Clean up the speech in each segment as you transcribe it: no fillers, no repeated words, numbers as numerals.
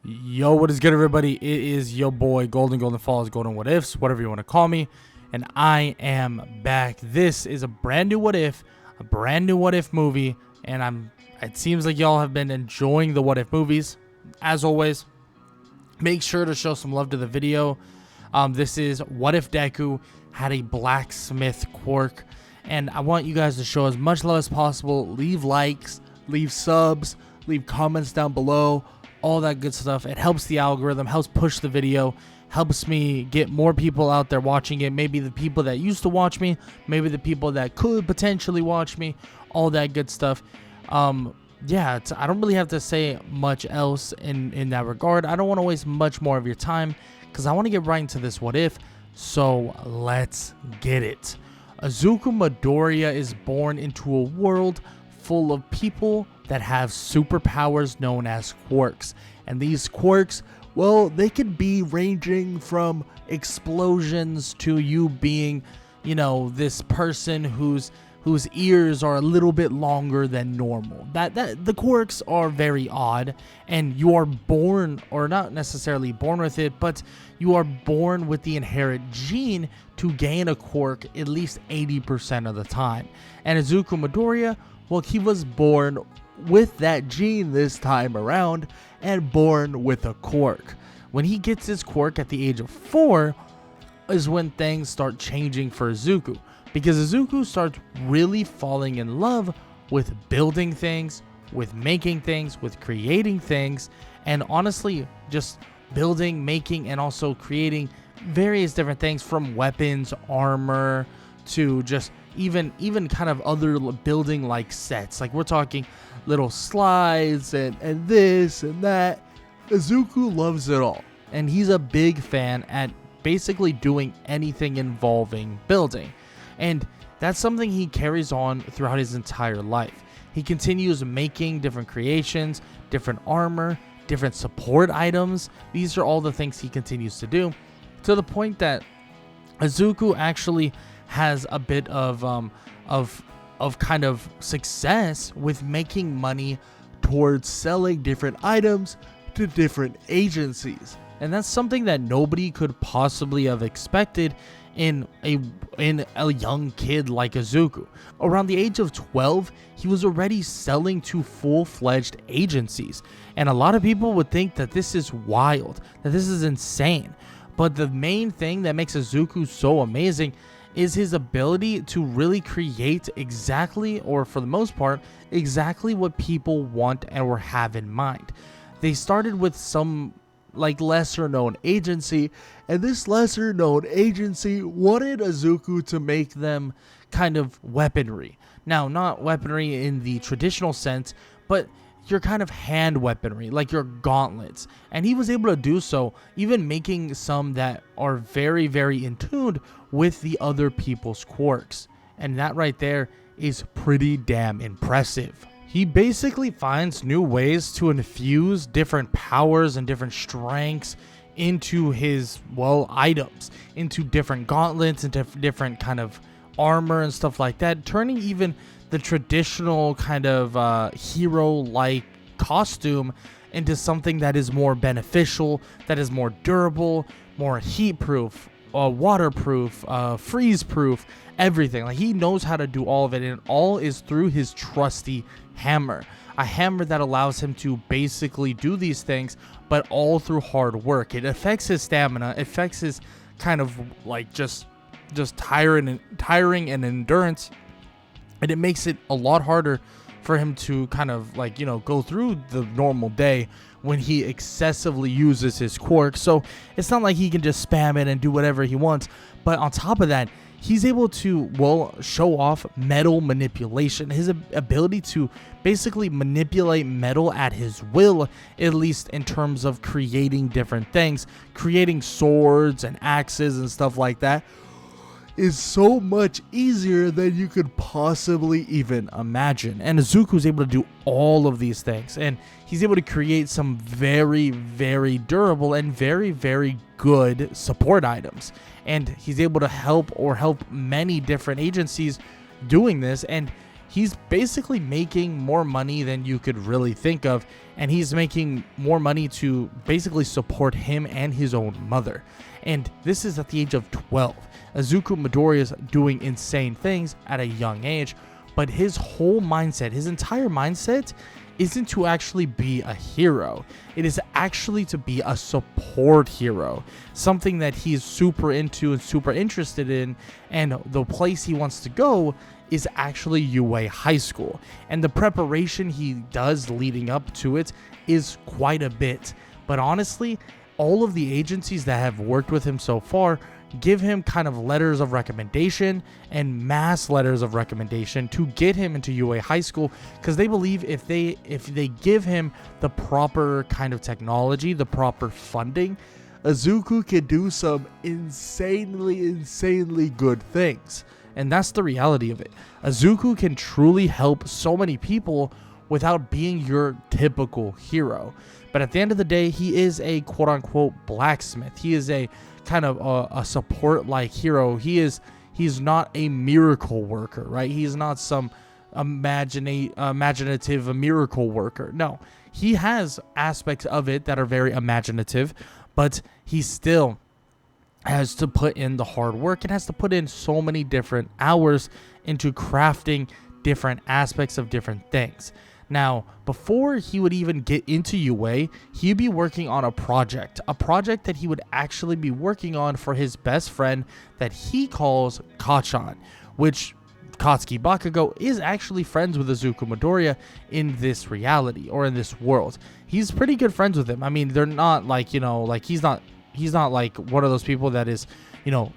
Yo, what is good, everybody? It is your boy Golden Falls, Golden What Ifs, whatever you want to call me, and I am back. This is a brand new What If, movie, and it seems like y'all have been enjoying the What If movies. As always, make sure to show some love to the video. This is What If Deku had a Blacksmith Quirk, and I want you guys to show as much love as possible. Leave likes, leave subs, leave comments down below. All that good stuff. It helps the algorithm, helps push the video, helps me get more people out there watching it. Maybe the people that used to watch me, maybe the people that could potentially watch me, all that good stuff. Yeah, I don't really have to say much else in that regard. I don't want to waste much more of your time because I want to get right into this What If. So let's get it. Izuku Midoriya is born into a world full of people that have superpowers known as quirks. And these quirks, well, they could be ranging from explosions to you being, this person whose ears are a little bit longer than normal. That the quirks are very odd, and you are born, or not necessarily born with it, but you are born with the inherent gene to gain a quirk at least 80% of the time. And Izuku Midoriya, well, he was born with that gene this time around and born with a quirk. When he gets his quirk at the age of 4 is when things start changing for Izuku, because Izuku starts really falling in love with building things, with making things, with creating things, and honestly just building, making, and also creating various different things, from weapons, armor, to just even kind of other building like sets. Like, we're talking little slides and this and that. Izuku loves it all, and he's a big fan at basically doing anything involving building, and that's something he carries on throughout his entire life. He continues making different creations, different armor, different support items. These are all the things he continues to do, to the point that Izuku actually has a bit of kind of success with making money towards selling different items to different agencies. And that's something that nobody could possibly have expected in a young kid like Izuku. Around the age of 12, he was already selling to full-fledged agencies. And a lot of people would think that this is wild, that this is insane. But the main thing that makes Izuku so amazing is his ability to really create exactly, or for the most part, exactly what people want or have in mind. They started with some lesser known agency, and this lesser known agency wanted Izuku to make them kind of weaponry. Now, not weaponry in the traditional sense, but your kind of hand weaponry, like your gauntlets. And he was able to do so, even making some that are very, very in tune with the other people's quirks. And that right there is pretty damn impressive. He basically finds new ways to infuse different powers and different strengths into his, items, into different gauntlets and different kind of armor and stuff like that, turning even the traditional kind of hero-like costume into something that is more beneficial, that is more durable, more heat-proof, waterproof, freeze-proof, everything. Like, he knows how to do all of it, and all is through his trusty hammer. A hammer that allows him to basically do these things, but all through hard work. It affects his stamina, it affects his kind of just tiring and endurance. And it makes it a lot harder for him to kind of go through the normal day when he excessively uses his quirk. So it's not like he can just spam it and do whatever he wants. But on top of that, he's able to, show off metal manipulation. His ability to basically manipulate metal at his will, at least in terms of creating different things, creating swords and axes and stuff like that, is so much easier than you could possibly even imagine. And Izuku's able to do all of these things, and he's able to create some very, very durable and very, very good support items. And he's able to help many different agencies doing this, and he's basically making more money than you could really think of, and he's making more money to basically support him and his own mother. And this is at the age of 12. Izuku Midoriya is doing insane things at a young age, but his whole mindset, his entire mindset, isn't to actually be a hero. It is actually to be a support hero, something that he's super into and super interested in, and the place he wants to go is actually UA High School, and the preparation he does leading up to it is quite a bit. But honestly, all of the agencies that have worked with him so far give him kind of letters of recommendation and mass letters of recommendation to get him into UA High School, because they believe if they give him the proper kind of technology, the proper funding, Izuku can do some insanely good things. And that's the reality of it. Izuku can truly help so many people without being your typical hero. But at the end of the day, he is a quote-unquote blacksmith. He is a kind of a support-like hero. He's not a miracle worker, right? He's not some imaginative miracle worker. No, he has aspects of it that are very imaginative, but he still has to put in the hard work and has to put in so many different hours into crafting different aspects of different things. Now, before he would even get into UA, he'd be working on a project that he would actually be working on for his best friend that he calls Kachan, which Katsuki Bakugo is actually friends with Izuku Midoriya in this reality, or in this world. He's pretty good friends with him. I mean, they're not like, like he's not like one of those people that is,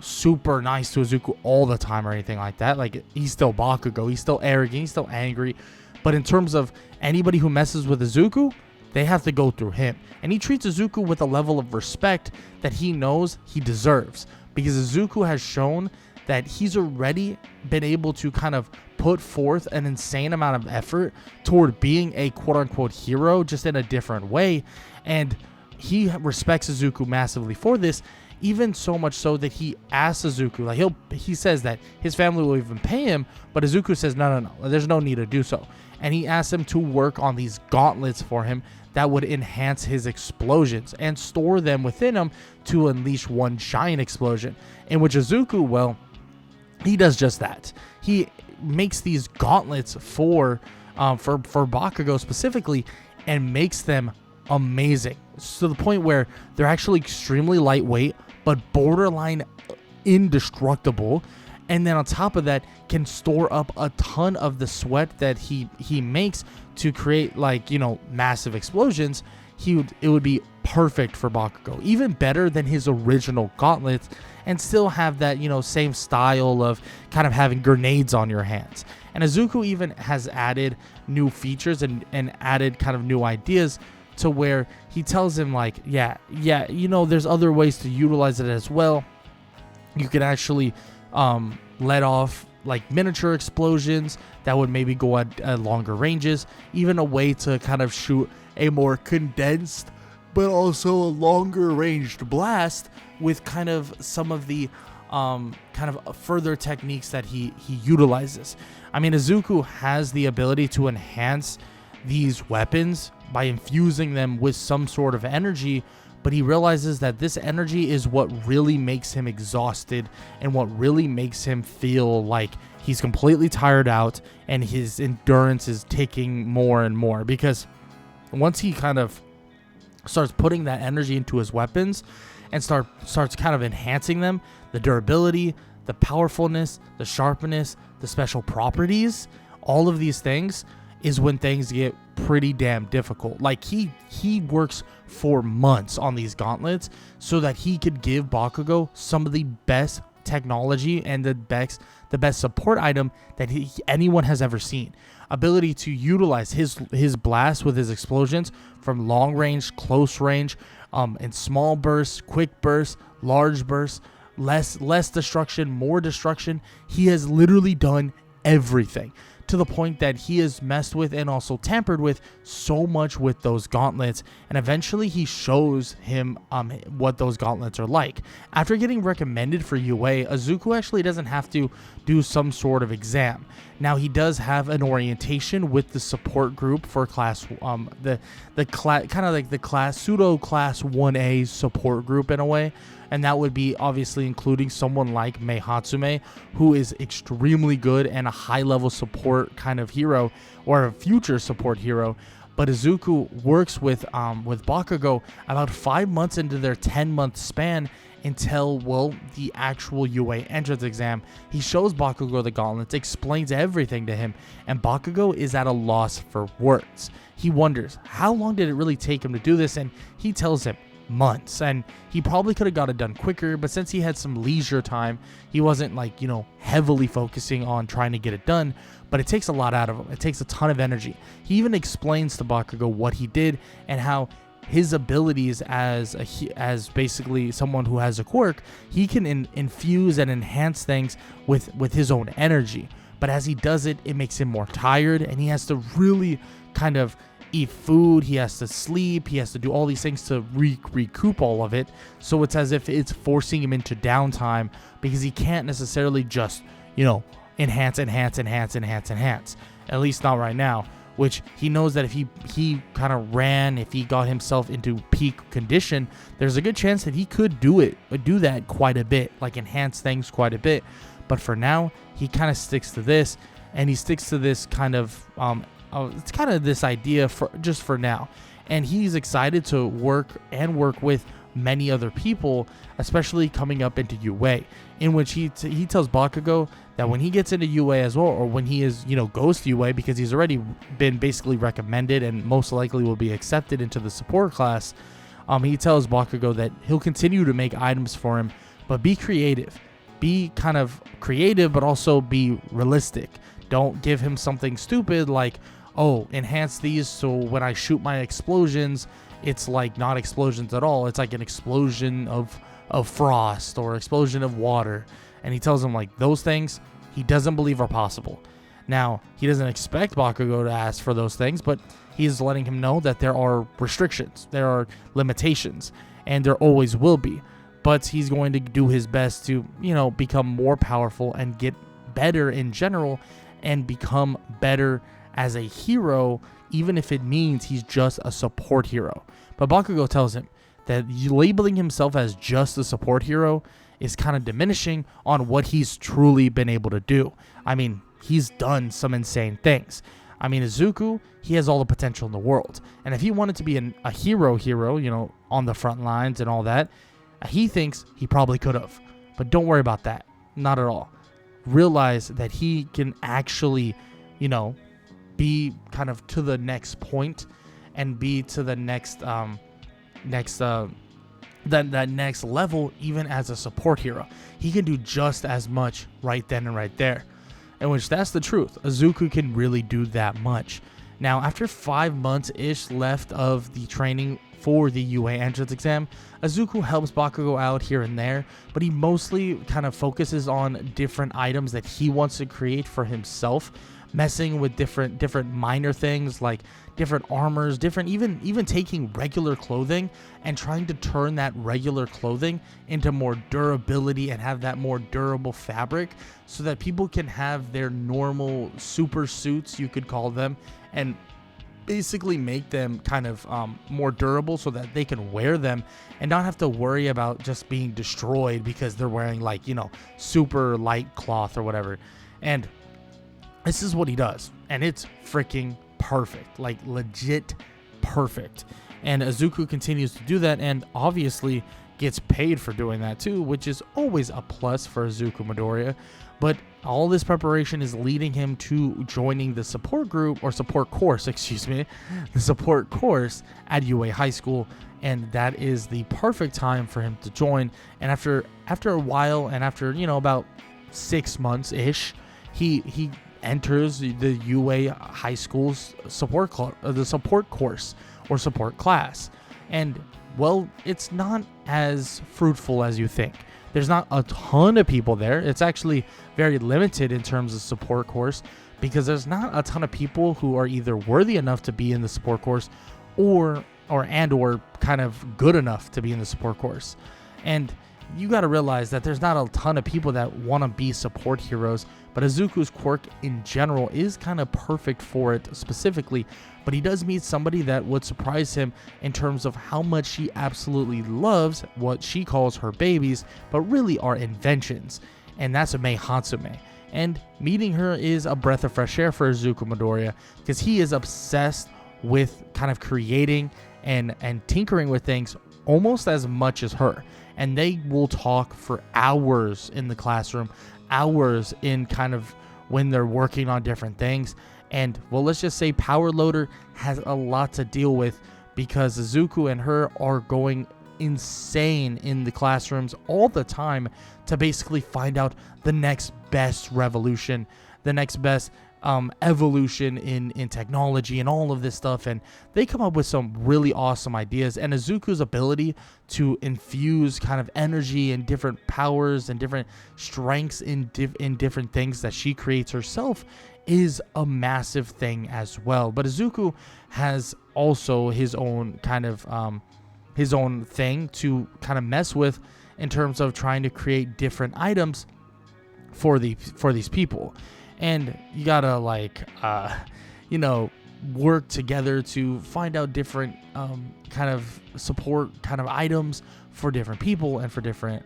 super nice to Izuku all the time or anything like that. Like, he's still Bakugo, he's still arrogant, he's still angry. But in terms of anybody who messes with Izuku, they have to go through him. And he treats Izuku with a level of respect that he knows he deserves, because Izuku has shown that he's already been able to kind of put forth an insane amount of effort toward being a quote-unquote hero, just in a different way. And he respects Izuku massively for this, even so much so that he asks Izuku, like he says that his family will even pay him, but Izuku says, no, there's no need to do so. And he asks him to work on these gauntlets for him that would enhance his explosions and store them within him to unleash one giant explosion. In which Izuku, well, he does just that. He makes these gauntlets for Bakugo specifically, and makes them amazing, to the point where they're actually extremely lightweight but borderline indestructible. And then on top of that, can store up a ton of the sweat that he makes to create, like, massive explosions. It would be perfect for Bakugo, even better than his original gauntlets, and still have that, same style of kind of having grenades on your hands. And Izuku even has added new features and added kind of new ideas, to where he tells him, like, yeah, there's other ways to utilize it as well. You could actually let off like miniature explosions that would maybe go at longer ranges, even a way to kind of shoot a more condensed but also a longer ranged blast with kind of some of the kind of further techniques that he utilizes. I mean, Izuku has the ability to enhance these weapons by infusing them with some sort of energy, but he realizes that this energy is what really makes him exhausted and what really makes him feel like he's completely tired out and his endurance is ticking more and more. Because once he kind of starts putting that energy into his weapons and starts kind of enhancing them, the durability, the powerfulness, the sharpness, the special properties, all of these things, is when things get pretty damn difficult. Like, he works for months on these gauntlets so that he could give Bakugo some of the best technology and the best support item that anyone has ever seen. Ability to utilize his blast with his explosions from long range, close range, in small bursts, quick bursts, large bursts, less destruction, more destruction. He has literally done everything, to the point that he has messed with and also tampered with so much with those gauntlets, and eventually he shows him what those gauntlets are like. After getting recommended for UA, Izuku actually doesn't have to do some sort of exam. Now he does have an orientation with the support group for class, the class, kind of like the class pseudo class 1A support group in a way, and that would be obviously including someone like Mei Hatsume, who is extremely good and a high level support kind of hero or a future support hero. But Izuku works with Bakugo about 5 months into their 10-month span until, well, the actual UA entrance exam. He shows Bakugo the gauntlets, explains everything to him, and Bakugo is at a loss for words. He wonders, how long did it really take him to do this? And he tells him, months. And he probably could have got it done quicker, but since he had some leisure time, he wasn't like, heavily focusing on trying to get it done. But it takes a lot out of him. It takes a ton of energy. He even explains to Bakugo what he did and how his abilities as basically someone who has a quirk, he can infuse and enhance things with his own energy. But as he does it, it makes him more tired, and he has to really kind of eat food, he has to sleep, he has to do all these things to recoup all of it. So it's as if it's forcing him into downtime, because he can't necessarily just, enhance. At least not right now. Which he knows that if he kind of ran, if he got himself into peak condition, there's a good chance that he could do that quite a bit, like enhance things quite a bit. But for now, he kind of sticks to this, and he sticks to this kind of, it's kind of this idea for now. And he's excited to work with many other people, especially coming up into UA, in which he tells Bakugo that when he gets into UA as well, or when he goes to UA, because he's already been basically recommended and most likely will be accepted into the support class, he tells Bakugo that he'll continue to make items for him, but be creative. Be kind of creative, but also be realistic. Don't give him something stupid like, oh, enhance these so when I shoot my explosions, it's like not explosions at all. It's like an explosion of frost or explosion of water. And he tells him like those things he doesn't believe are possible. Now, he doesn't expect Bakugo to ask for those things, but he's letting him know that there are restrictions, there are limitations, and there always will be. But he's going to do his best to, become more powerful and get better in general and become better as a hero, even if it means he's just a support hero. But Bakugo tells him that labeling himself as just a support hero is kind of diminishing on what he's truly been able to do. I mean, he's done some insane things. I mean, Izuku, he has all the potential in the world. And if he wanted to be a hero, on the front lines and all that, he thinks he probably could have. But don't worry about that. Not at all. Realize that he can actually, be kind of to the next point and be to the next that next level, even as a support hero. He can do just as much right then and right there. In which that's the truth. Izuku can really do that much. Now, after 5 months-ish left of the training for the UA entrance exam, Izuku helps Bakugo out here and there, but he mostly kind of focuses on different items that he wants to create for himself, messing with different minor things like different armors, even taking regular clothing and trying to turn that regular clothing into more durability and have that more durable fabric so that people can have their normal super suits, you could call them, and basically make them kind of more durable so that they can wear them and not have to worry about just being destroyed because they're wearing like, super light cloth or whatever. And this is what he does, and it's freaking perfect, like legit perfect. And Izuku continues to do that and obviously gets paid for doing that too, which is always a plus for Izuku Midoriya. But all this preparation is leading him to joining the support group, or support course, the support course at UA High School, and that is the perfect time for him to join. And after a while, and after about 6 months ish, he enters the UA High School's support course or support class. And well, it's not as fruitful as you think. There's not a ton of people there. It's actually very limited in terms of support course, because there's not a ton of people who are either worthy enough to be in the support course or kind of good enough to be in the support course. And you got to realize that there's not a ton of people that want to be support heroes, but Izuku's quirk in general is kind of perfect for it specifically. But he does meet somebody that would surprise him in terms of how much she absolutely loves what she calls her babies, but really are inventions, and that's Mei Hatsume. And meeting her is a breath of fresh air for Izuku Midoriya, because he is obsessed with kind of creating and tinkering with things almost as much as her. And they will talk for hours in the classroom, hours in kind of when they're working on different things. And well, let's just say Power Loader has a lot to deal with, because Izuku and her are going insane in the classrooms all the time to basically find out the next best revolution, the next best evolution in technology and all of this stuff. And they come up with some really awesome ideas, and Izuku's ability to infuse kind of energy and different powers and different strengths in different things that she creates herself is a massive thing as well. But Izuku has also his own kind of his own thing to kind of mess with in terms of trying to create different items for these people. And you gotta work together to find out different kind of support kind of items for different people and for different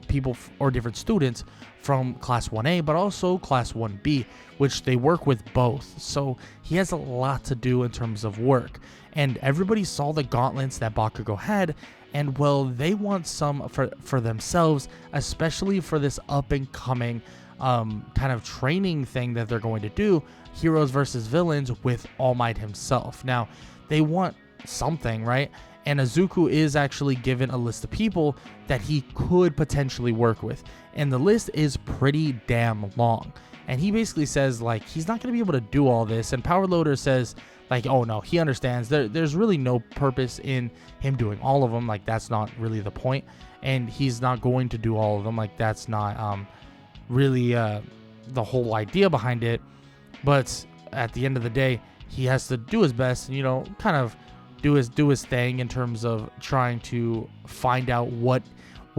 people or different students from Class 1A, but also Class 1B, which they work with both. So he has a lot to do in terms of work. And everybody saw the gauntlets that Bakugo had, and well, they want some for themselves, especially for this up-and-coming kind of training thing that they're going to do, heroes versus villains with All Might himself. Now, they want something, right? And Izuku is actually given a list of people that he could potentially work with. And the list is pretty damn long. And he basically says, like, he's not going to be able to do all this. And Power Loader says, like, oh no, he understands. There's really no purpose in him doing all of them. Like, that's not really the point. And he's not going to do all of them. Like, that's not really the whole idea behind it. But at the end of the day, he has to do his best, and, kind of do his thing in terms of trying to find out what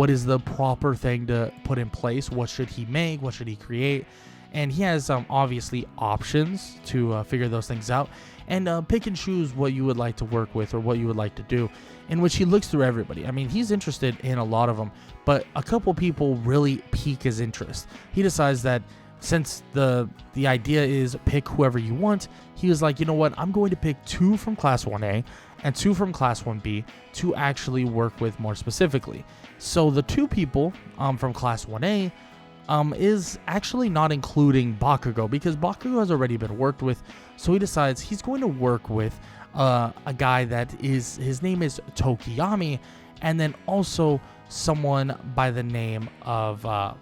is the proper thing to put in place. What should he make? What should he create? And he has obviously options to figure those things out and pick and choose what you would like to work with or what you would like to do, in which he looks through everybody. I mean, he's interested in a lot of them, but a couple people really pique his interest. He decides that since the idea is pick whoever you want, he was like, you know what, I'm going to pick 2 from Class 1A and 2 from Class 1B to actually work with more specifically. So the 2 people from Class 1A is actually not including Bakugo, because Bakugo has already been worked with. So he decides he's going to work with a guy that his name is Tokiyami, and then also someone by the name of Momo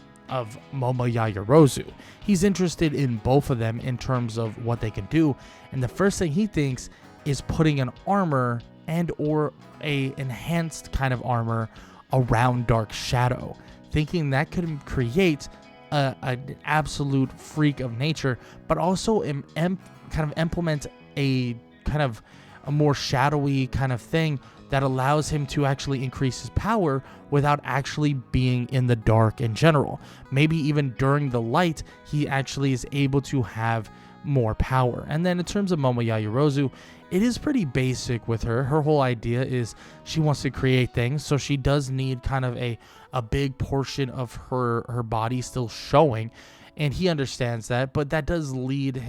Yaoyorozu. He's interested in both of them in terms of what they can do, and the first thing he thinks is putting an armor and or a enhanced kind of armor around Dark Shadow, thinking that could create an absolute freak of nature, but also kind of implement a kind of a more shadowy kind of thing that allows him to actually increase his power without actually being in the dark in general. Maybe even during the light, he actually is able to have more power. And then in terms of Momo Yaoyorozu, it is pretty basic with her. Her whole idea is she wants to create things, so she does need kind of a big portion of her body still showing, and he understands that, but that does lead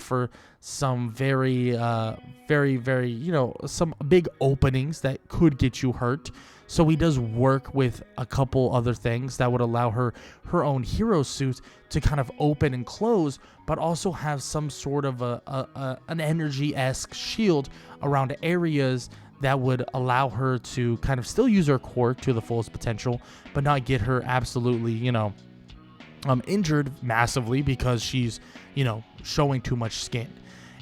for some very, some big openings that could get you hurt. So he does work with a couple other things that would allow her own hero suit to kind of open and close, but also have some sort of an energy-esque shield around areas that would allow her to kind of still use her quirk to the fullest potential, but not get her absolutely, injured massively because she's, showing too much skin.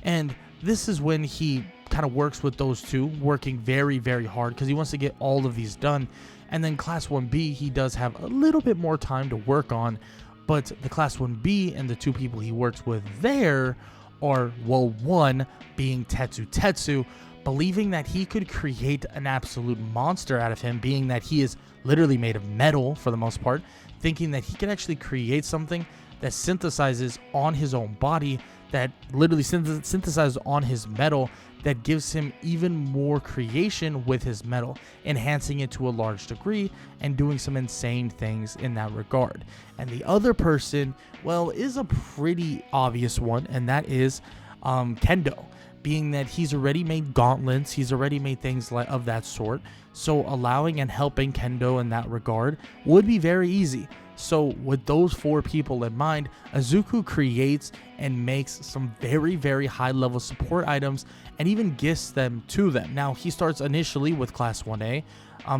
And this is when he kind of works with those 2, working very, very hard because he wants to get all of these done. And then Class 1B, he does have a little bit more time to work on, but the Class 1B and the 2 people he works with there are, well, one being Tetsu, believing that he could create an absolute monster out of him, being that he is literally made of metal for the most part, thinking that he could actually create something that synthesizes on his own body, that literally synthesizes on his metal, that gives him even more creation with his metal, enhancing it to a large degree and doing some insane things in that regard. And the other person, well, is a pretty obvious one, and that is Kendo, being that he's already made gauntlets, he's already made things of that sort, so allowing and helping Kendo in that regard would be very easy. So with those four people in mind, Izuku creates and makes some very, very high level support items and even gifts them to them. Now, he starts initially with Class 1A,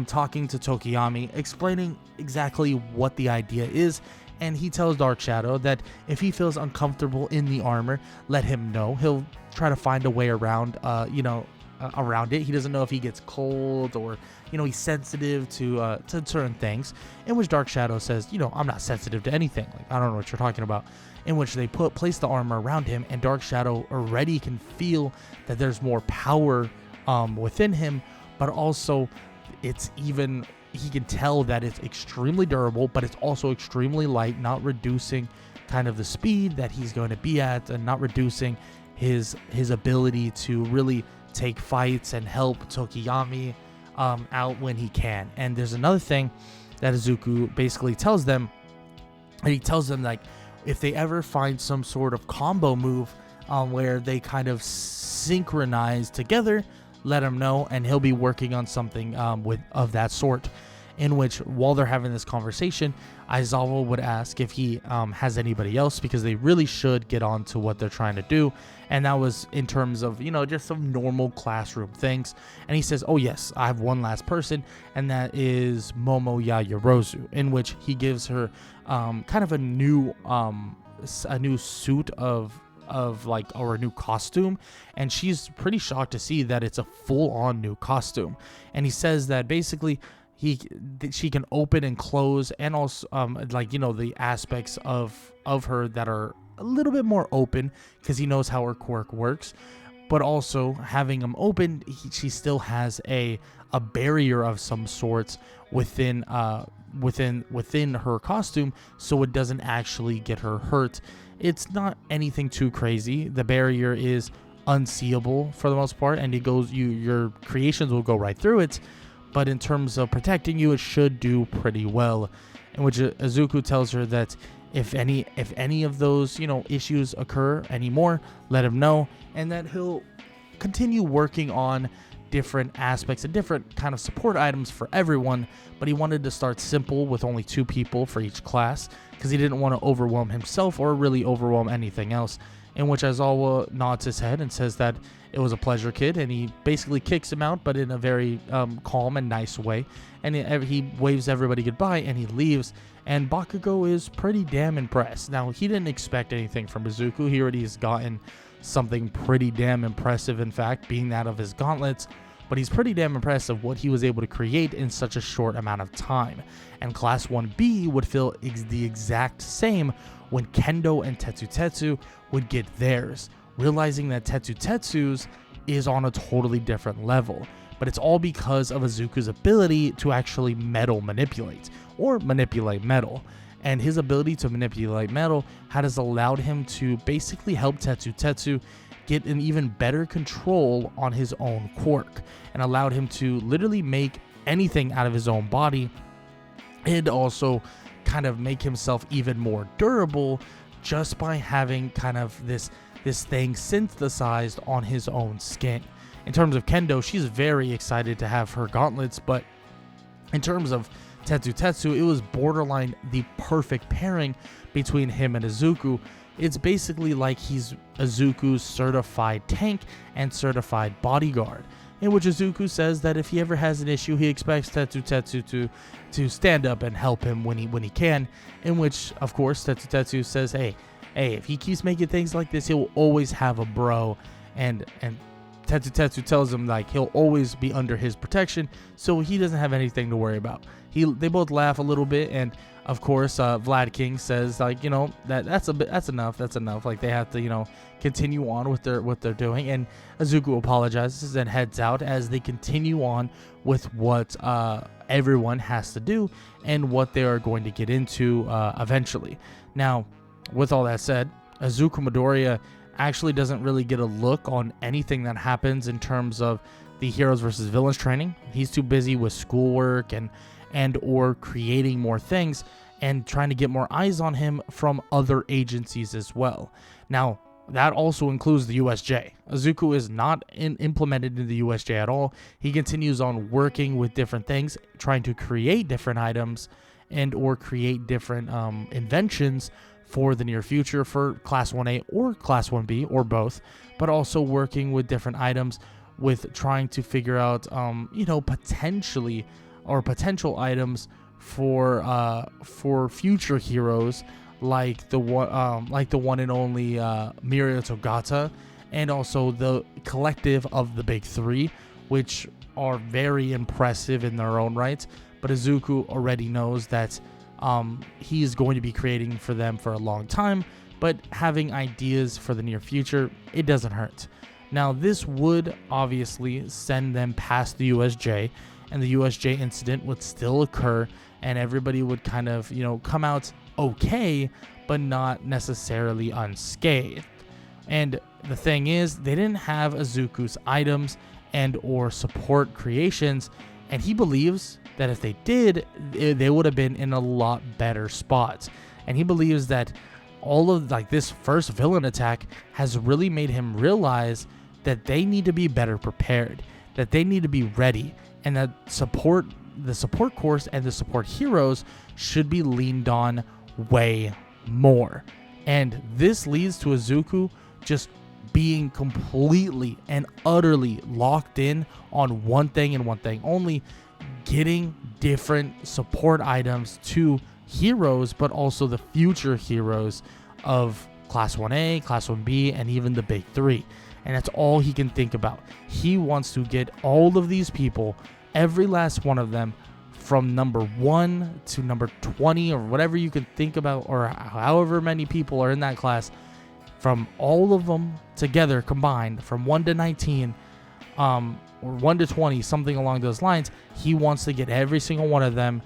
talking to Tokiyami, explaining exactly what the idea is, and he tells Dark Shadow that if he feels uncomfortable in the armor, let him know. He'll try to find a way around, around it. He doesn't know if he gets cold or, he's sensitive to certain things, in which Dark Shadow says, I'm not sensitive to anything. Like, I don't know what you're talking about. In which they place the armor around him, and Dark Shadow already can feel that there's more power within him, but also he can tell that it's extremely durable, but it's also extremely light, not reducing kind of the speed that he's going to be at, and not reducing his ability to really take fights and help Tokiyami out when he can. And there's another thing that Izuku basically tells them, and he tells them, like, if they ever find some sort of combo move where they kind of synchronize together, let him know, and he'll be working on something of that sort. In which, while they're having this conversation, Aizawa would ask if he has anybody else, because they really should get on to what they're trying to do. And that was in terms of, just some normal classroom things. And he says, oh yes, I have one last person, and that is Momo Yaoyorozu, in which he gives her kind of a new suit or a new costume, and she's pretty shocked to see that it's a full-on new costume. And he says that basically she can open and close, and also the aspects of her that are a little bit more open, because he knows how her quirk works, but also having them open, she still has a barrier of some sorts within her costume, so it doesn't actually get her hurt. It's not anything too crazy. The barrier is unseeable for the most part, and your creations will go right through it. But in terms of protecting you, it should do pretty well. In which Izuku tells her that if any of those issues occur anymore, let him know, and that he'll continue working on different aspects and different kind of support items for everyone. But he wanted to start simple with only 2 people for each class, because he didn't want to overwhelm himself or really overwhelm anything else. In which Aizawa nods his head and says that it was a pleasure, kid, and he basically kicks him out, but in a very calm and nice way. And he waves everybody goodbye, and he leaves. And Bakugo is pretty damn impressed. Now, he didn't expect anything from Izuku. He already has gotten something pretty damn impressive, in fact, being that of his gauntlets. But he's pretty damn impressed of what he was able to create in such a short amount of time. And Class 1B would feel the exact same when Kendo and Tetsu would get theirs, realizing that Tetsu's is on a totally different level. But it's all because of Izuku's ability to actually metal manipulate metal. And his ability to manipulate metal has allowed him to basically help Tetsu get an even better control on his own quirk, and allowed him to literally make anything out of his own body, and also kind of make himself even more durable just by having kind of this thing synthesized on his own skin. In terms of Kendo, she's very excited to have her gauntlets, but in terms of Tetsu, it was borderline the perfect pairing between him and Izuku. It's basically like he's Izuku's certified tank and certified bodyguard, in which Izuku says that if he ever has an issue, he expects Tetsu to stand up and help him when he can, in which, of course, Tetsu says, hey, if he keeps making things like this, he'll always have a bro, and Tetsu tells him like he'll always be under his protection, so he doesn't have anything to worry about. They both laugh a little bit, and of course, Vlad King says like, that's enough. Like they have to, continue on with what they're doing, and Izuku apologizes and heads out as they continue on with what everyone has to do and what they are going to get into eventually. Now, with all that said, Izuku Midoriya actually doesn't really get a look on anything that happens in terms of the heroes versus villains training. He's too busy with schoolwork and or creating more things and trying to get more eyes on him from other agencies as well. Now, that also includes the USJ. Izuku is not implemented in the USJ at all. He continues on working with different things, trying to create different items and or create different inventions for the near future for Class 1A or Class 1B or both, but also working with different items with trying to figure out, potentially or potential items for future heroes like the one and only Miria Togata, and also the collective of the big three, which are very impressive in their own right. But Izuku already knows that he's going to be creating for them for a long time, but having ideas for the near future, it doesn't hurt. Now, this would obviously send them past the USJ, and the USJ incident would still occur, and everybody would kind of, come out okay, but not necessarily unscathed. And the thing is, they didn't have Izuku's items and or support creations, and he believes that if they did, they would have been in a lot better spot. And he believes that all of this first villain attack has really made him realize that they need to be better prepared, that they need to be ready, and that the support course and the support heroes should be leaned on way more. And this leads to Izuku just being completely and utterly locked in on one thing and one thing only, getting different support items to heroes, but also the future heroes of Class 1A, Class 1B, and even the Big Three. And that's all he can think about. He wants to get all of these people, every last one of them, from number 1 to number 20, or whatever you can think about, or however many people are in that class, from all of them together combined, from 1 to 19, or 1 to 20, something along those lines. He wants to get every single one of them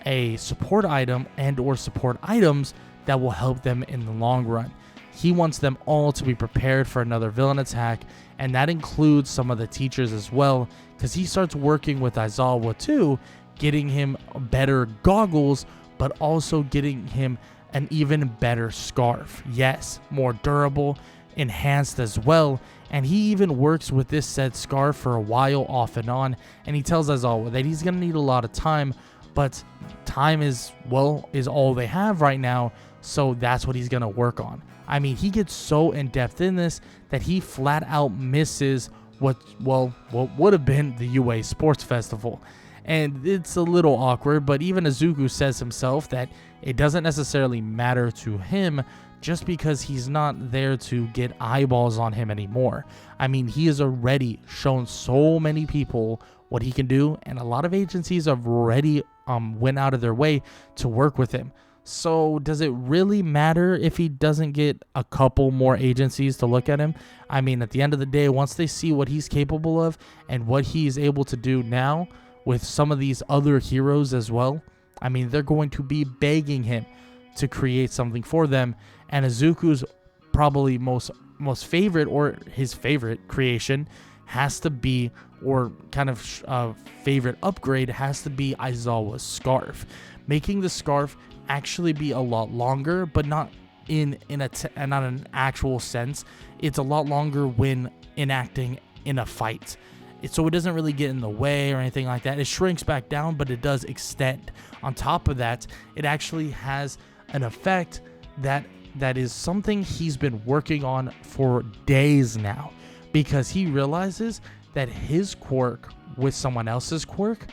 a support item and or support items that will help them in the long run. He wants them all to be prepared for another villain attack, and that includes some of the teachers as well, because he starts working with Aizawa too, getting him better goggles, but also getting him an even better scarf. Yes, more durable, enhanced as well. And he even works with this said scarf for a while off and on, and he tells Aizawa that he's going to need a lot of time, but time is all they have right now, so that's what he's going to work on. I mean, he gets so in-depth in this that he flat out misses what would have been the UA Sports Festival. And it's a little awkward, but even Izuku says himself that it doesn't necessarily matter to him just because he's not there to get eyeballs on him anymore. I mean, he has already shown so many people what he can do, and a lot of agencies have already went out of their way to work with him. So does it really matter if he doesn't get a couple more agencies to look at him? I mean, at the end of the day, once they see what he's capable of and what he's able to do now with some of these other heroes as well, I mean, they're going to be begging him to create something for them. And Izuku's probably most favorite, or his favorite creation, has to be, or kind of favorite upgrade, has to be Aizawa's scarf. Making the scarf actually be a lot longer, but not not an actual sense. It's a lot longer when enacting in a fight. So it doesn't really get in the way or anything like that. It shrinks back down, but it does extend. On top of that, it actually has an effect that is something he's been working on for days now, because he realizes that his quirk with someone else's quirk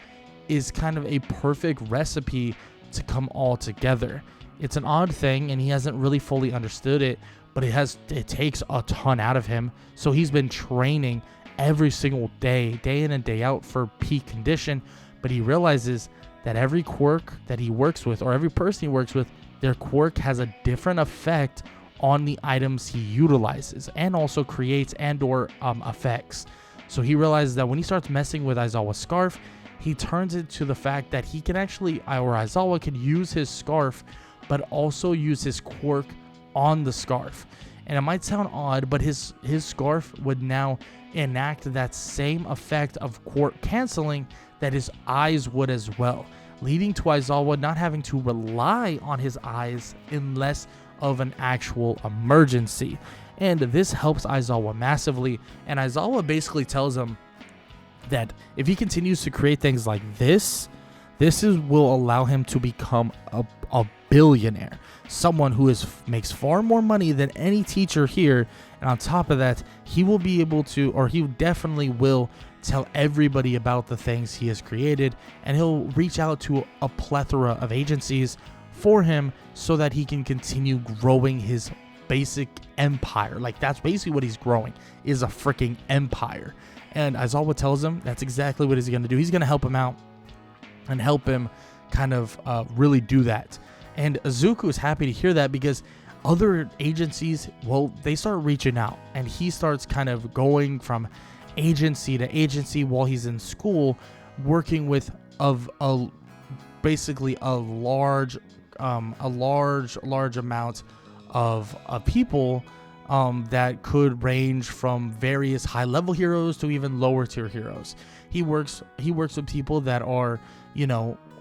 is kind of a perfect recipe to come all together. It's an odd thing, and he hasn't really fully understood it, but it takes a ton out of him. So he's been training every single day in and day out, for peak condition. But he realizes that every quirk that he works with, or every person he works with, their quirk has a different effect on the items he utilizes, and also creates and or effects. So he realizes that when he starts messing with Aizawa's scarf, he turns it to the fact that he can actually, or Aizawa can use his scarf, but also use his quirk on the scarf. And it might sound odd, but his scarf would now enact that same effect of quirk canceling that his eyes would as well, leading to Aizawa not having to rely on his eyes unless of an actual emergency. And this helps Aizawa massively, and Aizawa basically tells him that if he continues to create things like this will allow him to become a billionaire, someone who makes far more money than any teacher here. And on top of that, he will be able to, or he definitely will, tell everybody about the things he has created, and he'll reach out to a plethora of agencies for him so that he can continue growing his basic empire. Like, that's basically what he's growing, is a freaking empire. And Aizawa tells him that's exactly what he's going to do. He's going to help him out and help him kind of really do that. And Izuku is happy to hear that, because other agencies, well, they start reaching out, and he starts kind of going from agency to agency while he's in school, working with basically a large amount of people that could range from various high-level heroes to even lower-tier heroes. He works with people that are,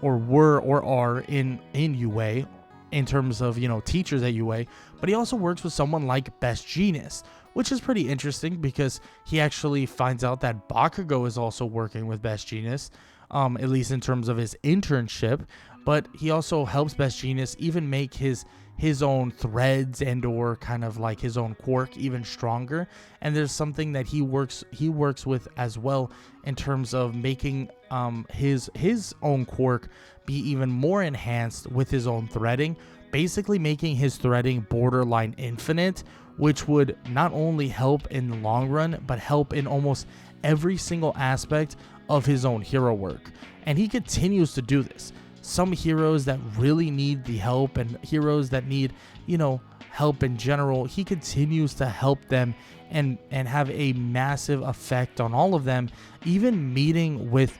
or were or are in UA, in terms of, teachers at UA, but he also works with someone like Best Genius, which is pretty interesting, because he actually finds out that Bakugo is also working with Best Genius, at least in terms of his internship. But he also helps Best Genius even make his own threads and or kind of like his own quirk even stronger. And there's something that he works with as well in terms of making his own quirk be even more enhanced with his own threading, basically making his threading borderline infinite, which would not only help in the long run, but help in almost every single aspect of his own hero work. And he continues to do this. Some heroes that really need the help, and heroes that need, help in general, he continues to help them and have a massive effect on all of them, even meeting with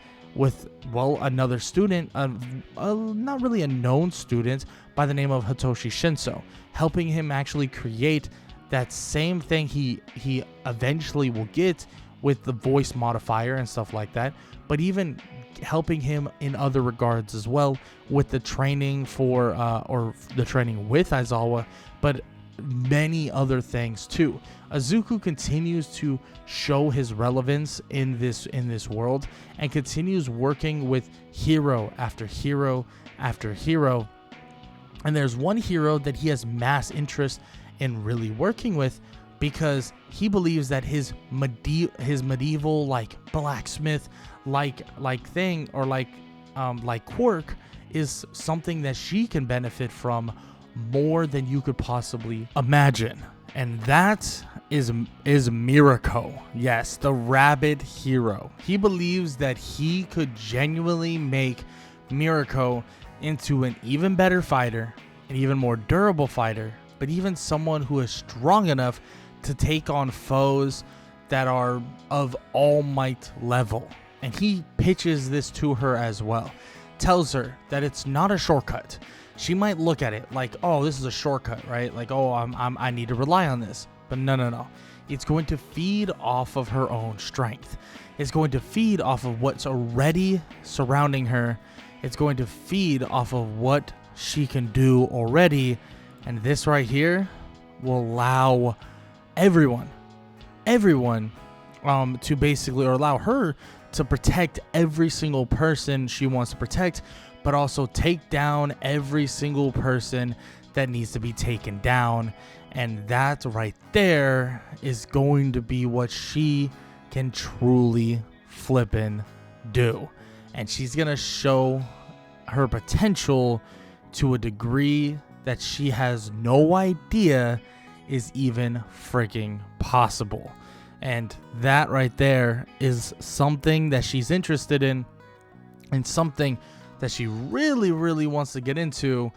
another student, not really a known student by the name of Hitoshi Shinso, helping him actually create that same thing he eventually will get with the voice modifier and stuff like that, but even helping him in other regards as well, with the training for or the training with Aizawa, but many other things too. Izuku continues to show his relevance in this world, and continues working with hero after hero after hero. And there's one hero that he has mass interest in really working with, because he believes that his medieval like blacksmith like thing, or like quirk, is something that she can benefit from more than you could possibly imagine. And that is Mirako. Yes, the rabbit hero. He believes that he could genuinely make Mirako into an even better fighter, an even more durable fighter, but even someone who is strong enough to take on foes that are of All Might level. And he pitches this to her as well. Tells her that it's not a shortcut. She might look at it like, oh, this is a shortcut, right? Like, oh, I need to rely on this. But no. It's going to feed off of her own strength. It's going to feed off of what's already surrounding her. It's going to feed off of what she can do already. And this right here will allow everyone to basically, or allow her to protect every single person she wants to protect, but also take down every single person that needs to be taken down. And that right there is going to be what she can truly flippin' do. And she's going to show her potential to a degree that she has no idea is even freaking possible. And that right there is something that she's interested in, and something that she really, really wants to get into,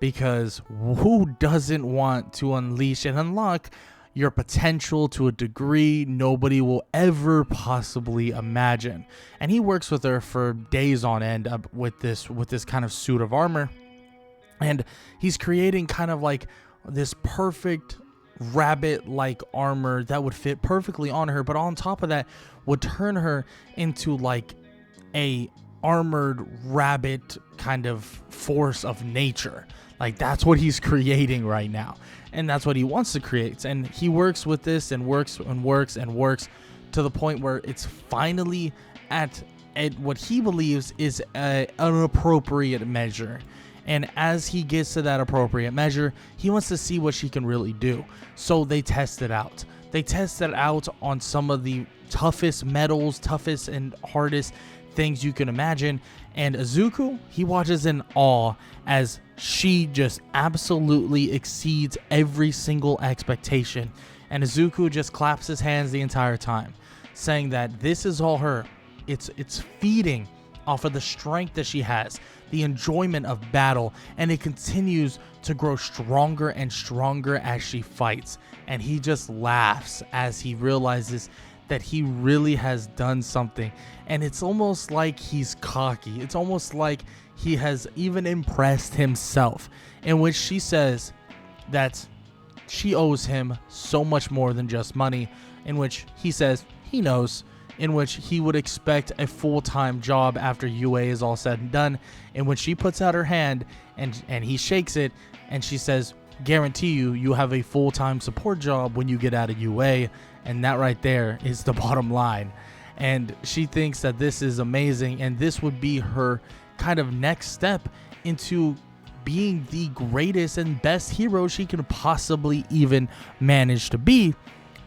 because who doesn't want to unleash and unlock your potential to a degree nobody will ever possibly imagine? And he works with her for days on end with this kind of suit of armor, and he's creating kind of like this perfect rabbit-like armor that would fit perfectly on her, but on top of that would turn her into like a armored rabbit kind of force of nature. Like, that's what he's creating right now, and that's what he wants to create. And he works with this and works and works and works to the point where it's finally at what he believes is an appropriate measure. And as he gets to that appropriate measure, he wants to see what she can really do. So they test it out. They test it out on some of the toughest metals, toughest and hardest things you can imagine. And Izuku, he watches in awe as she just absolutely exceeds every single expectation. And Izuku just claps his hands the entire time, saying that this is all her. It's feeding off of the strength that she has, the enjoyment of battle, and it continues to grow stronger and stronger as she fights. And he just laughs as he realizes that he really has done something. And it's almost like he's cocky. It's almost like he has even impressed himself, in which she says that she owes him so much more than just money, in which he says he knows, in which he would expect a full-time job after UA is all said and done, in which she puts out her hand and he shakes it, and she says, guarantee you have a full-time support job when you get out of UA. And that right there is the bottom line. And she thinks that this is amazing, and this would be her kind of next step into being the greatest and best hero she can possibly even manage to be.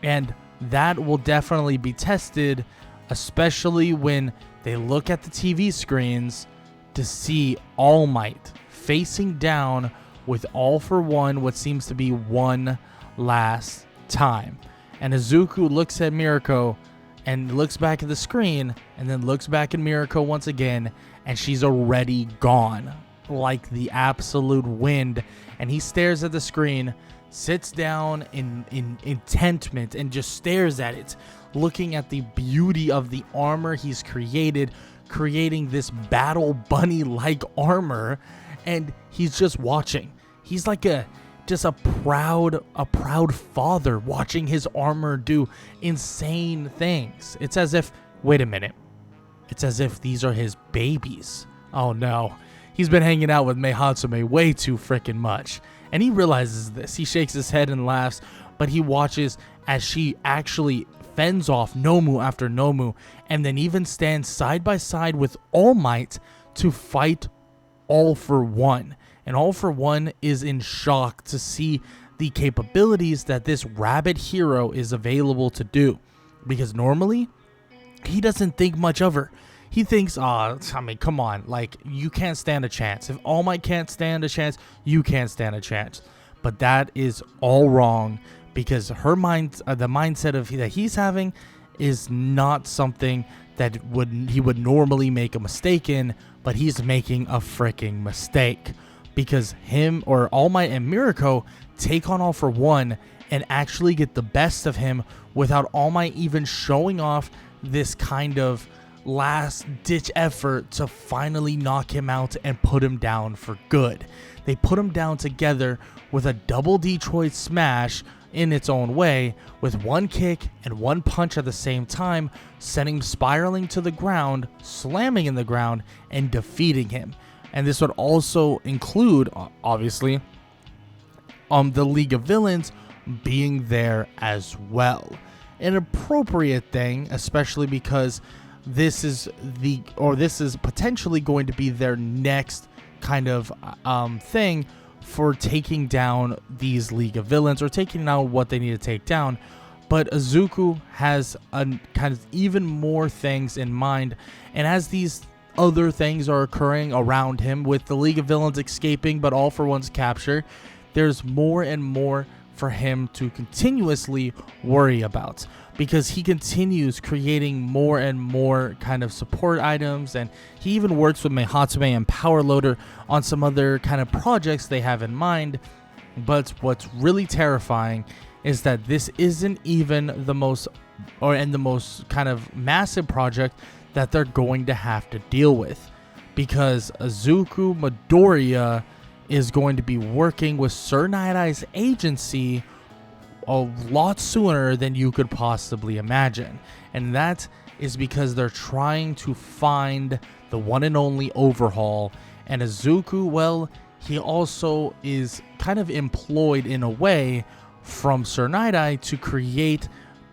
And that will definitely be tested, especially when they look at the TV screens to see All Might facing down with All for One, what seems to be one last time. And Izuku looks at Mirako and looks back at the screen, and then looks back at Mirako once again, and she's already gone like the absolute wind. And he stares at the screen, sits down in intentment, and just stares at it, looking at the beauty of the armor he's creating this battle bunny-like armor, and he's just watching. He's like a proud father watching his armor do insane things. It's as if, wait a minute, it's as if these are his babies. Oh no, he's been hanging out with Mei Hatsume way too freaking much. And he realizes this. He shakes his head and laughs, but he watches as she actually fends off Nomu after Nomu, and then even stands side by side with All Might to fight All for One. And All for One is in shock to see the capabilities that this rabbit hero is available to do. Because normally, he doesn't think much of her. He thinks, come on, like, you can't stand a chance. If All Might can't stand a chance, you can't stand a chance. But that is all wrong, because her mind, the mindset that he's having is not something that he would normally make a mistake in, but he's making a freaking mistake. Because him, or All Might and Mirako, take on All for One and actually get the best of him without All Might even showing off this kind of last-ditch effort to finally knock him out and put him down for good. They put him down together with a double Detroit smash in its own way, with one kick and one punch at the same time, sending him spiraling to the ground, slamming in the ground, and defeating him. And this would also include, obviously, the League of Villains being there as well. An appropriate thing, especially because this is potentially going to be their next kind of thing for taking down these League of Villains, or taking down what they need to take down. But Izuku has a kind of even more things in mind, and as these other things are occurring around him, with the League of Villains escaping but All for One's capture, there's more and more for him to continuously worry about, because he continues creating more and more kind of support items, and he even works with Mei Hatsume and Power Loader on some other kind of projects they have in mind. But what's really terrifying is that this isn't even the most kind of massive project that they're going to have to deal with, because Izuku Midoriya is going to be working with Sir Night-Eye's agency a lot sooner than you could possibly imagine. And that is because they're trying to find the one and only overhaul. And Izuku, well, he also is kind of employed in a way from Sir Night-Eye to create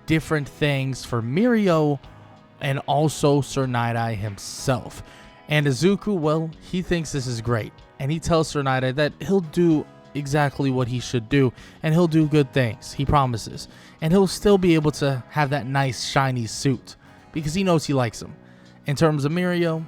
different things for Mirio and also Sir Night-Eye himself. And Izuku, well, he thinks this is great. And he tells Sir Night-Eye that he'll do exactly what he should do, and he'll do good things, he promises. And he'll still be able to have that nice shiny suit because he knows he likes him. In terms of Mirio,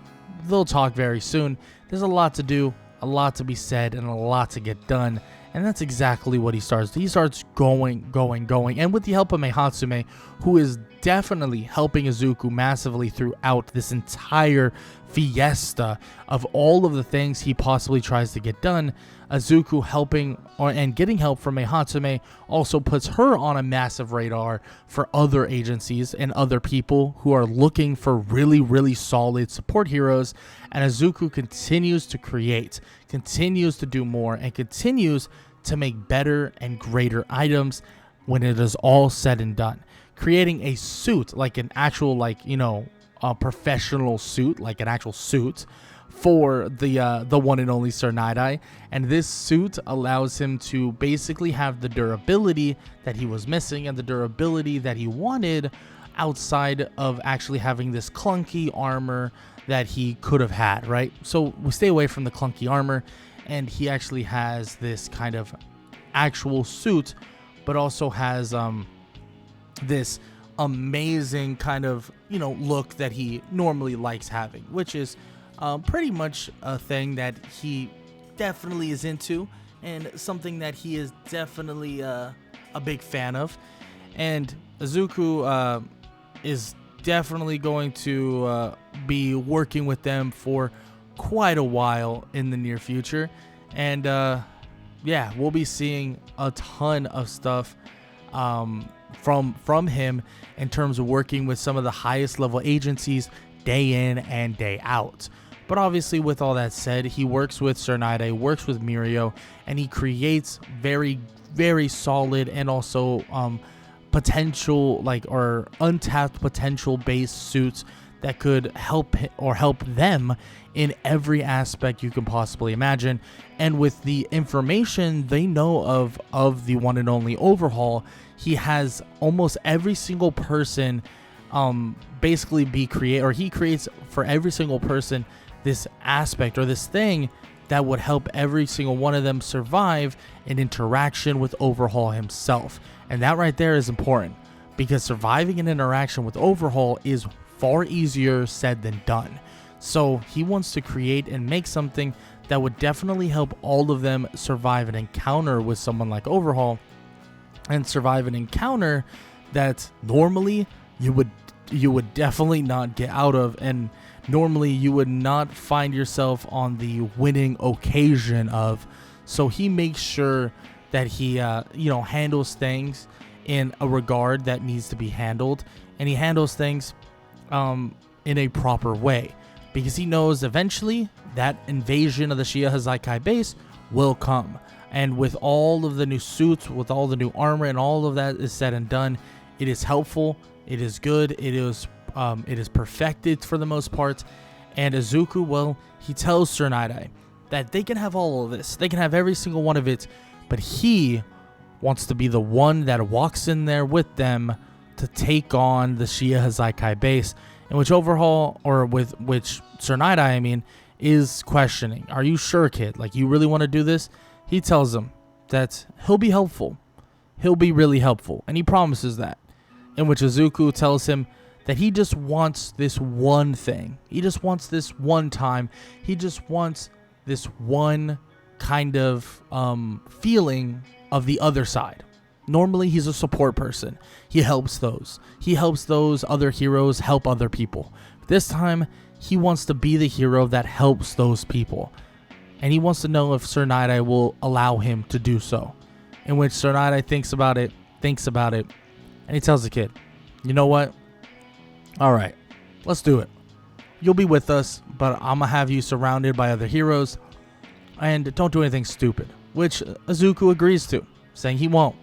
they'll talk very soon. There's a lot to do, a lot to be said, and a lot to get done. And that's exactly what he starts. He starts going. And with the help of Hatsume, who is definitely helping Izuku massively throughout this entire fiesta of all of the things he possibly tries to get done, Izuku helping and getting help from Hatsume also puts her on a massive radar for other agencies and other people who are looking for really, really solid support heroes. And Izuku continues to create, continues to do more, and continues to make better and greater items when it is all said and done. Creating a suit, like an actual, a professional suit, like an actual suit for the one and only Sir Night-Eye. And this suit allows him to basically have the durability that he was missing and the durability that he wanted outside of actually having this clunky armor that he could have had, right? So we stay away from the clunky armor, and he actually has this kind of actual suit, but also has this amazing kind of, look that he normally likes having, which is pretty much a thing that he definitely is into and something that he is definitely a big fan of. And Izuku is definitely going to be working with them for quite a while in the near future. And yeah, we'll be seeing a ton of stuff from him in terms of working with some of the highest level agencies day in and day out. But obviously, with all that said, he works with Sir Night-Eye, works with Mirio, and he creates very, very solid and also potential, or untapped potential based suits that could help them in every aspect you can possibly imagine. And with the information they know of the one and only overhaul, he has almost every single person basically he creates for every single person this aspect or this thing that would help every single one of them survive an interaction with Overhaul himself. And that right there is important, because surviving an interaction with Overhaul is far easier said than done. So he wants to create and make something that would definitely help all of them survive an encounter with someone like Overhaul, and survive an encounter that normally you would definitely not get out of, and normally you would not find yourself on the winning occasion of. So he makes sure that he handles things in a regard that needs to be handled, and he handles things in a proper way, because he knows eventually that invasion of the Shie Hassaikai base will come. And with all of the new suits, with all the new armor, and all of that is said and done, it is helpful, it is good, it is perfected for the most part. And Izuku, well, he tells Sir Night-Eye that they can have all of this, they can have every single one of it, but he wants to be the one that walks in there with them to take on the Shie Hassaikai base, in which Overhaul, or with which Sir Night-Eye, is questioning. Are you sure, kid? Like, you really want to do this? He tells him that he'll be helpful. He'll be really helpful, and he promises that. In which Izuku tells him that he just wants this one thing. He just wants this one time. He just wants this one kind of feeling of the other side. Normally, he's a support person. He helps those. He helps those other heroes help other people. This time, he wants to be the hero that helps those people. And he wants to know if Sir Night-Eye will allow him to do so. In which Sir Night-Eye thinks about it, and he tells the kid, you know what? All right, let's do it. You'll be with us, but I'm going to have you surrounded by other heroes. and don't do anything stupid, which Izuku agrees to, saying he won't.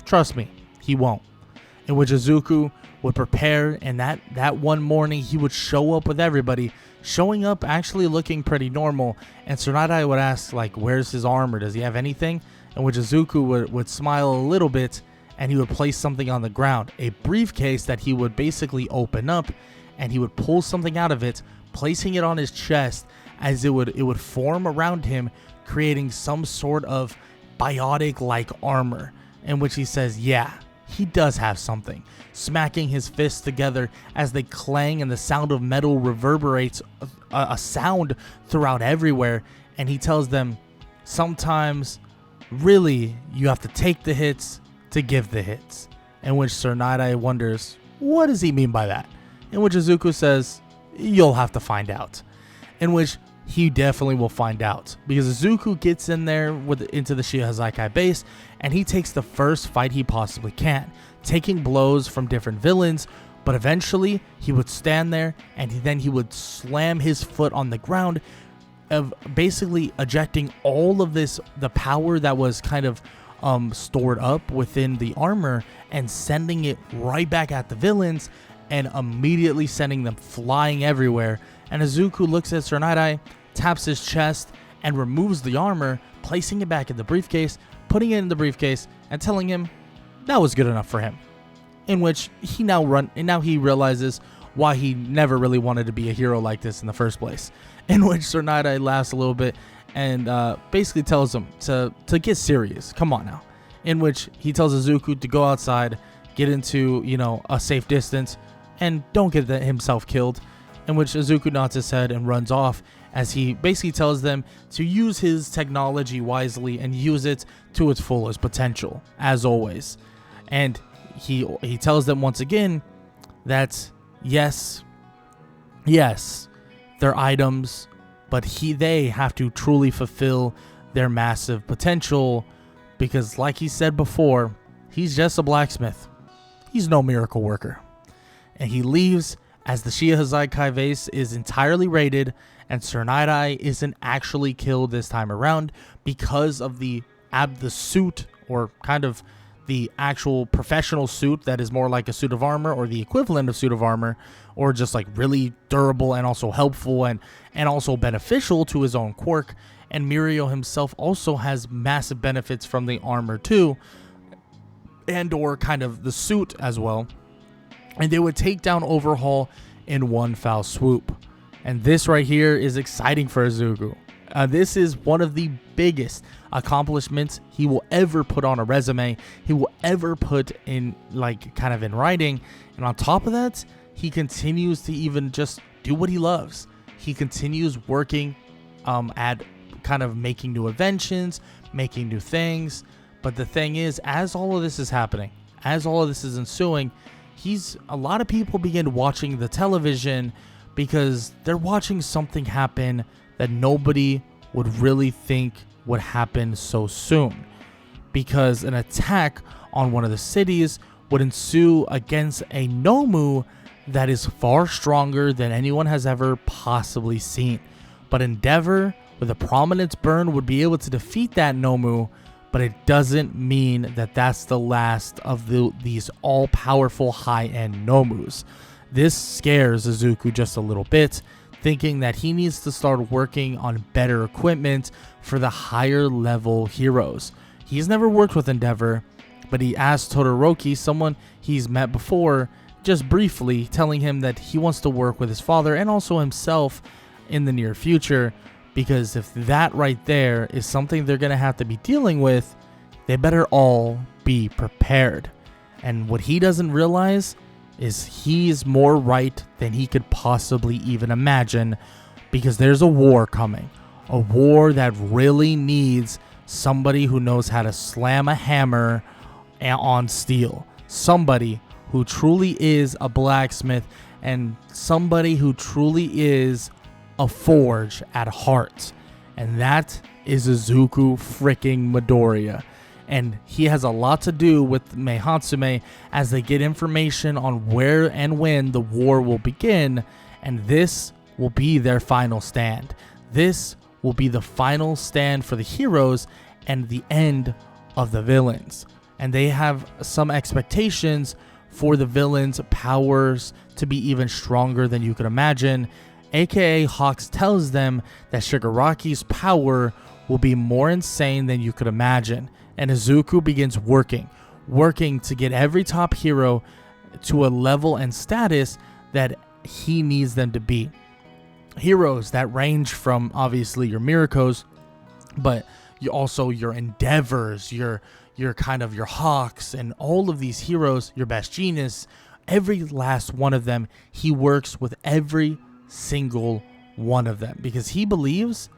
Trust me, he won't. In which Izuku would prepare, and that one morning he would show up with everybody, showing up actually looking pretty normal, and Tsunade would ask, like, where's his armor? Does he have anything? In which Izuku would smile a little bit, and he would place something on the ground, a briefcase that he would basically open up, and he would pull something out of it, placing it on his chest, as it would form around him, creating some sort of biotic-like armor, in which he says, yeah, he does have something, smacking his fists together as they clang and the sound of metal reverberates a sound throughout everywhere, and he tells them, sometimes, really, you have to take the hits to give the hits, in which Tsunade wonders, what does he mean by that? In which Izuku says, you'll have to find out. In which he definitely will find out, because Izuku gets in there into the Shie Hassaikai base, and he takes the first fight he possibly can, taking blows from different villains, but eventually he would stand there, and then he would slam his foot on the ground, of basically ejecting all of the power that was kind of stored up within the armor, and sending it right back at the villains, and immediately sending them flying everywhere. And Izuku looks at Tsunade, taps his chest, and removes the armor, placing it back in the briefcase, putting it in the briefcase, and telling him that was good enough for him. In which he now he realizes why he never really wanted to be a hero like this in the first place. In which Tsunade laughs a little bit and basically tells him to get serious. Come on now. In which he tells Izuku to go outside, get into, a safe distance, and don't get himself killed. In which Izuku nods his head and runs off, as he basically tells them to use his technology wisely and use it to its fullest potential, as always. And he tells them once again that yes, they're items, but they have to truly fulfill their massive potential, because like he said before, he's just a blacksmith. He's no miracle worker. And he leaves as the Shie Hassaikai vase is entirely raided, and Tsunade isn't actually killed this time around because of the suit, or kind of the actual professional suit that is more like a suit of armor, or the equivalent of suit of armor, or just like really durable and also helpful and also beneficial to his own quirk. And Mirio himself also has massive benefits from the armor too, and or kind of the suit as well. And they would take down Overhaul in one foul swoop. And this right here is exciting for Izuku. This is one of the biggest accomplishments he will ever put on a resume. He will ever put in, like, kind of in writing. And on top of that, he continues to even just do what he loves. He continues working at kind of making new inventions, making new things. But the thing is, as all of this is happening, as all of this is ensuing, a lot of people begin watching the television because they're watching something happen that nobody would really think would happen so soon. Because an attack on one of the cities would ensue against a Nomu that is far stronger than anyone has ever possibly seen. But Endeavor, with a prominence burn, would be able to defeat that Nomu, but it doesn't mean that that's the last of these all-powerful high-end Nomus. This scares Izuku just a little bit, thinking that he needs to start working on better equipment for the higher level heroes. He's never worked with Endeavor, but he asked Todoroki, someone he's met before, just briefly, telling him that he wants to work with his father and also himself in the near future, because if that right there is something they're going to have to be dealing with, they better all be prepared. And what he doesn't realize is he's more right than he could possibly even imagine, because there's a war coming. A war that really needs somebody who knows how to slam a hammer on steel. Somebody who truly is a blacksmith, and somebody who truly is a forge at heart. And that is Izuku freaking Midoriya. And he has a lot to do with Mei Hatsume as they get information on where and when the war will begin. And this will be their final stand. This will be the final stand for the heroes and the end of the villains. And they have some expectations for the villains' powers to be even stronger than you could imagine. AKA Hawks tells them that Shigaraki's power will be more insane than you could imagine. And Izuku begins working to get every top hero to a level and status that he needs them to be. Heroes that range from obviously your Miracos, but you also your Endeavors, your kind of your Hawks, and all of these heroes, your Best Genius, every last one of them, he works with every single one of them because he believes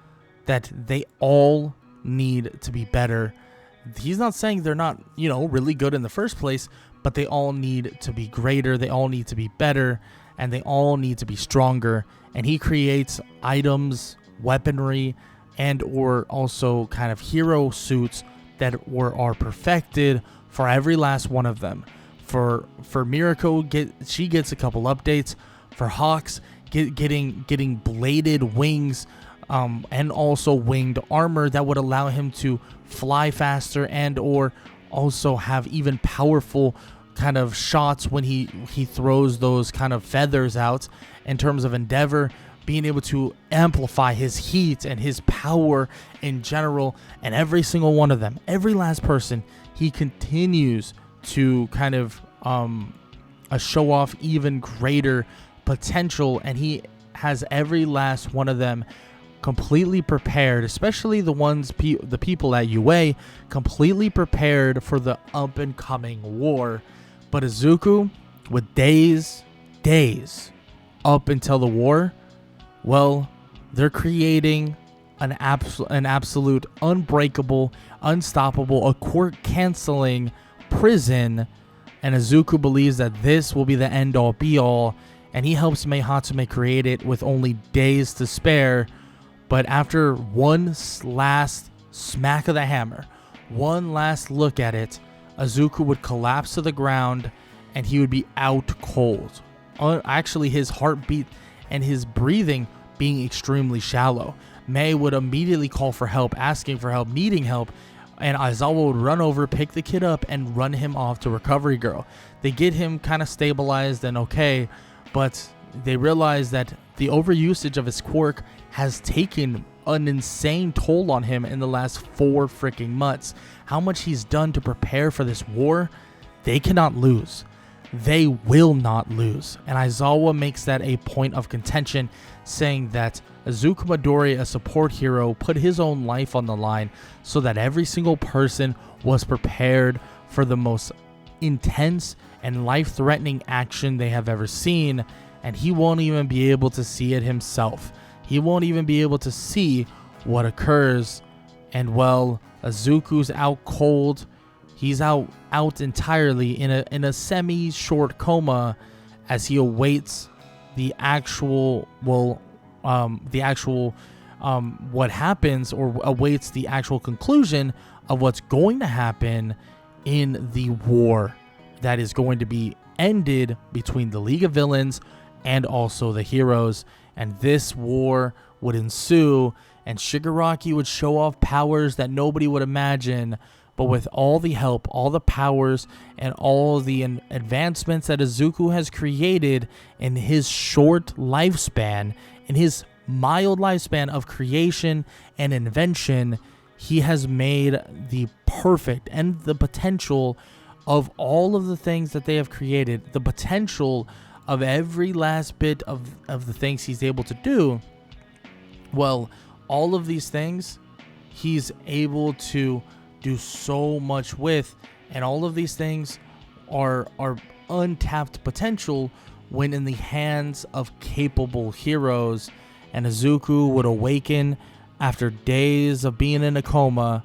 that they all need to be better. He's not saying they're not, really good in the first place, but they all need to be greater, they all need to be better, and they all need to be stronger. And he creates items, weaponry, and or also kind of hero suits that are perfected for every last one of them. For Mirako, she gets a couple updates. For Hawks, getting bladed wings, and also winged armor that would allow him to fly faster and or also have even powerful kind of shots when he throws those kind of feathers out. In terms of Endeavor, being able to amplify his heat and his power in general, and every single one of them, every last person, he continues to kind of show off even greater potential, and he has every last one of them completely prepared, especially the people at UA, completely prepared for the up and coming war. But Izuku, with days up until the war, well, they're creating an absolute unbreakable, unstoppable, a quirk canceling prison, and Izuku believes that this will be the end all be all, and he helps Mei Hatsume create it with only days to spare. But after one last smack of the hammer, one last look at it, Izuku would collapse to the ground and he would be out cold. Actually, his heartbeat and his breathing being extremely shallow. Mei would immediately call for help, asking for help, needing help, and Aizawa would run over, pick the kid up, and run him off to Recovery Girl. They get him kind of stabilized and okay, but they realize that the overusage of his quirk has taken an insane toll on him in the last 4 freaking months. How much he's done to prepare for this war, they cannot lose. They will not lose. And Aizawa makes that a point of contention, saying that Izuku Midori, a support hero, put his own life on the line so that every single person was prepared for the most intense and life-threatening action they have ever seen, and he won't even be able to see it himself. He won't even be able to see what occurs. And well, Izuku's out cold. He's out entirely in a semi-short coma as he awaits the actual what happens, or awaits the actual conclusion of what's going to happen in the war that is going to be ended between the League of Villains and also the heroes. And this war would ensue, and Shigaraki would show off powers that nobody would imagine. But with all the help, all the powers, and all the advancements that Izuku has created in his short lifespan, in his mild lifespan of creation and invention, he has made the perfect and the potential of all of the things that they have created, the potential of every last bit of the things he's able to do. Well, all of these things he's able to do so much with, and all of these things are untapped potential when in the hands of capable heroes. And Izuku would awaken after days of being in a coma,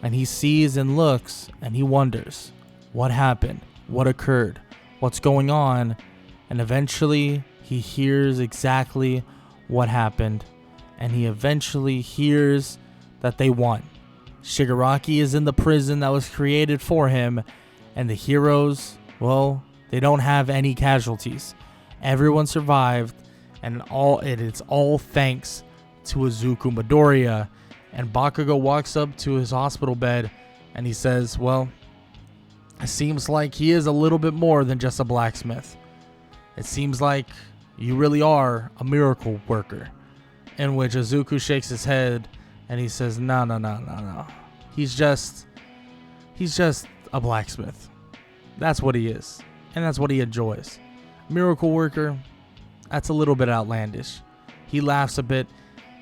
and he sees and looks and he wonders what happened, what occurred, what's going on. And eventually he hears exactly what happened, and he eventually hears that they won. Shigaraki is in the prison that was created for him, and the heroes, well, they don't have any casualties. Everyone survived, and it's all thanks to Izuku Midoriya. And Bakugo walks up to his hospital bed and he says, well, it seems like he is a little bit more than just a blacksmith. It seems like you really are a miracle worker. In which Izuku shakes his head and he says, no. He's just a blacksmith. That's what he is. And that's what he enjoys. Miracle worker, that's a little bit outlandish. He laughs a bit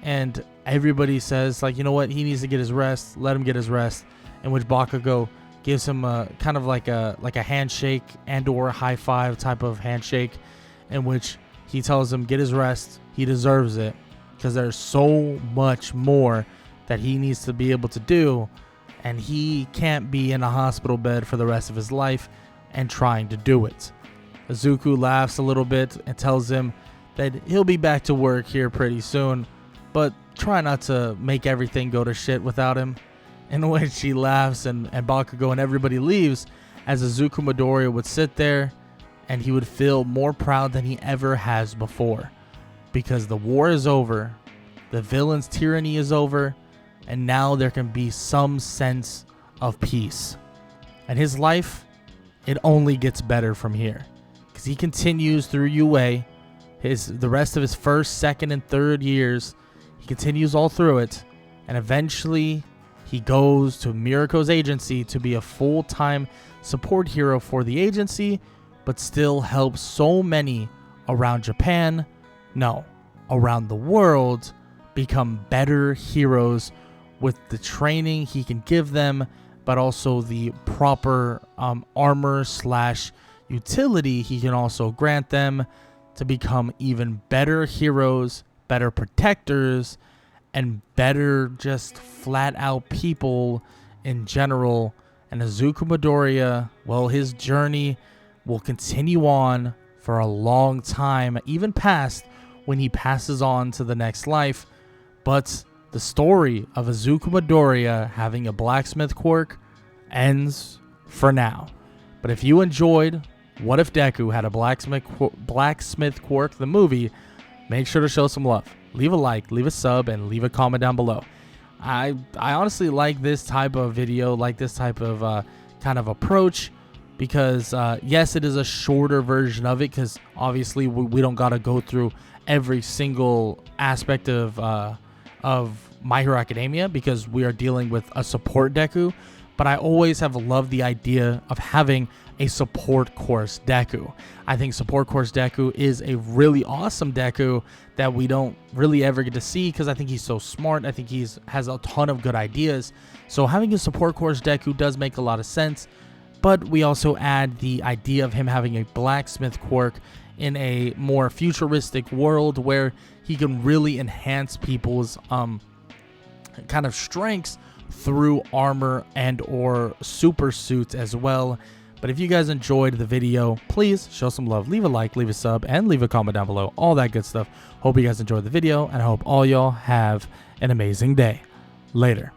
and everybody says, like, you know what? He needs to get his rest. Let him get his rest. In which Bakugo gives him a kind of like a handshake and or high five type of handshake, in which he tells him get his rest. He deserves it because there's so much more that he needs to be able to do, and he can't be in a hospital bed for the rest of his life and trying to do it. Izuku laughs a little bit and tells him that he'll be back to work here pretty soon, but try not to make everything go to shit without him. In which he laughs and Bakugo and everybody leaves, as Izuku Midoriya would sit there and he would feel more proud than he ever has before. Because the war is over, the villain's tyranny is over, and now there can be some sense of peace. And his life, it only gets better from here. Because he continues through UA, the rest of his first, second, and third years, he continues all through it, and eventually he goes to Miriko's agency to be a full-time support hero for the agency, but still helps so many around Japan, around the world, become better heroes with the training he can give them, but also the proper armor / utility he can also grant them to become even better heroes, better protectors, and better just flat out people in general. And Izuku Midoriya, well, his journey will continue on for a long time, even past when he passes on to the next life. But the story of Izuku Midoriya having a blacksmith quirk ends for now. But if you enjoyed What If Deku Had a Blacksmith Quirk, the movie, make sure to show some love. Leave a like, leave a sub, and leave a comment down below. I honestly like this type of video, like this type of kind of approach, because yes, it is a shorter version of it, because obviously we don't gotta go through every single aspect of My Hero Academia, because we are dealing with a support Deku. But I always have loved the idea of having a support course Deku. I think support course Deku is a really awesome Deku that we don't really ever get to see, because I think he's so smart. I think has a ton of good ideas. So having a support course Deku does make a lot of sense. But we also add the idea of him having a blacksmith quirk in a more futuristic world where he can really enhance people's kind of strengths through armor and or super suits as well. But if you guys enjoyed the video, please show some love, leave a like, leave a sub, and leave a comment down below, all that good stuff. Hope you guys enjoyed the video, and I hope all y'all have an amazing day. Later.